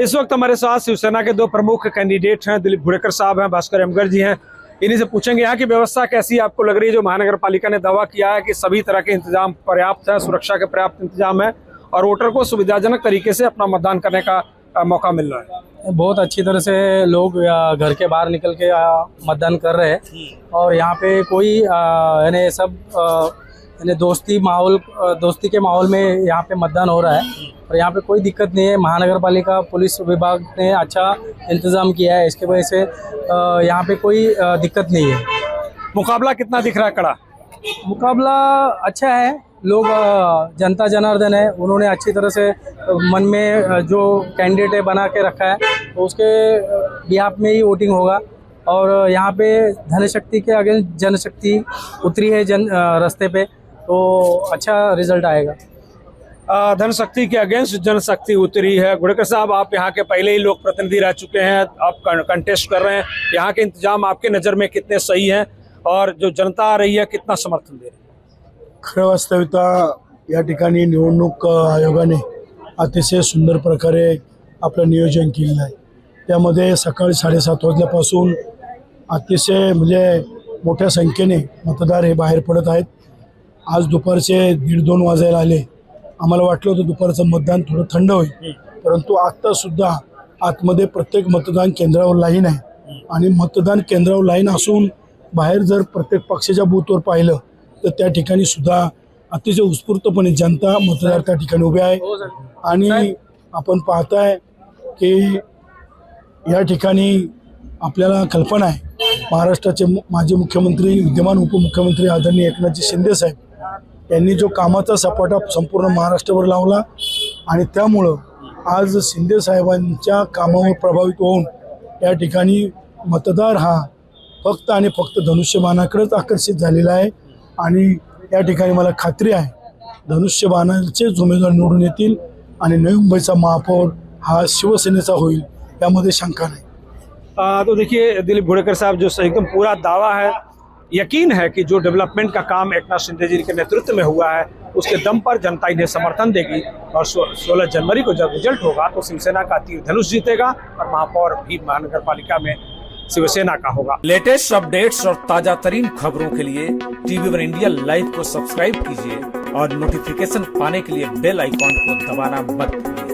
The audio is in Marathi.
इस वक्त हमारे साथ शिवसेना के दो प्रमुख कैंडिडेट हैं, दिलीप भुड़ेकर साहब हैं, भास्कर एमगर जी हैं। इन्हीं से पूछेंगे यहाँ की व्यवस्था कैसी आपको लग रही है। जो महानगर पालिका ने दावा किया है कि सभी तरह के इंतजाम पर्याप्त है, सुरक्षा के पर्याप्त इंतजाम है और वोटर को सुविधाजनक तरीके से अपना मतदान करने का मौका मिल रहा है। बहुत अच्छी तरह से लोग घर के बाहर निकल के मतदान कर रहे हैं और यहाँ पे कोई यानी सब यानी दोस्ती के माहौल में यहाँ पे मतदान हो रहा है और यहाँ पे कोई दिक्कत नहीं है। महानगर पालिका पुलिस विभाग ने अच्छा इंतजाम किया है, इसके वजह से यहाँ पे कोई दिक्कत नहीं है। मुकाबला कितना दिख रहा है कड़ा? मुकाबला अच्छा है। लोग जनता जनार्दन है, उन्होंने अच्छी तरह से मन में जो कैंडिडेट है बना के रखा है तो उसके बिहाफ में ही वोटिंग होगा। और यहाँ पे धनशक्ति के अगेंस्ट जनशक्ति उतरी है रास्ते पे, तो अच्छा रिजल्ट आएगा। धनशक्ति के अगेंस्ट जनशक्ति उतरी है। भुड़ेकर साहब, आप यहाँ के पहले ही लोक प्रतिनिधि रह चुके हैं, आप कंटेस्ट कर रहे हैं। यहाँ के इंतजाम आपके नज़र में कितने सही हैं और जो जनता आ रही है कितना समर्थन दे रही है? खरं वास्तविकता या ठिकाणी निवडणूक आयोगाने अतिशय सुंदर प्रकारे आपलं नियोजन केलेलं आहे। त्यामध्ये सकाळी 7:30 वाजल्यापासून अतिशय म्हणजे मोठ्या संख्येने मतदार हे बाहेर पडत आहेत। आज दुपारचे 1:30-2 वाजायला आले। आम्हाला वाटलं होतं दुपारचं मतदान थोडं थंड होईल, परंतु आत्तासुद्धा आतमध्ये प्रत्येक मतदान केंद्रावर लाईन आहे आणि मतदान केंद्रावर लाईन असून बाहेर जर प्रत्येक पक्षाच्या बूथवर पाहिलं तर त्या ठिकाणी सुद्धा अतिशय उत्स्फूर्तपणे जनता मतदार त्या ठिकाणी उभे आहे। आणि आपण पाहताय की या ठिकाणी आपल्याला कल्पना आहे, महाराष्ट्राचे माजी मुख्यमंत्री विद्यमान उपमुख्यमंत्री आदरणीय एकनाथजी शिंदे साहेब यांनी जो कामाचा सपाटा संपूर्ण महाराष्ट्रावर लावला आणि त्यामुळं आज शिंदे साहेबांच्या कामावर प्रभावित होऊन या ठिकाणी मतदार हा फक्त आणि फक्त धनुष्यबाणाकडेच आकर्षित झालेला आहे। आणि या ठिकाणी मला खात्री आहे धनुष्यबाणाचेच उमेदवार निवडून येतील आणि नवी मुंबईचा महापौर हा शिवसेनेचा होईल, यामध्ये शंका नहीं। तो देखिए दिलीप भुड़ेकर साहब, जो एकदम पूरा दावा है, यकीन है कि जो डेवलपमेंट का काम एकनाथ शिंदे जी के नेतृत्व में हुआ है उसके दम पर जनता इन्हें समर्थन देगी और 16 जनवरी को जब रिजल्ट होगा तो शिवसेना का तीर धनुष जीतेगा और महापौर भी महानगर पालिका में शिवसेना का होगा। लेटेस्ट अपडेट्स और ताजा तरीन खबरों के लिए TV1 इंडिया लाइव को सब्सक्राइब कीजिए और नोटिफिकेशन पाने के लिए बेल आइकॉन को दबाना मत भूलिए।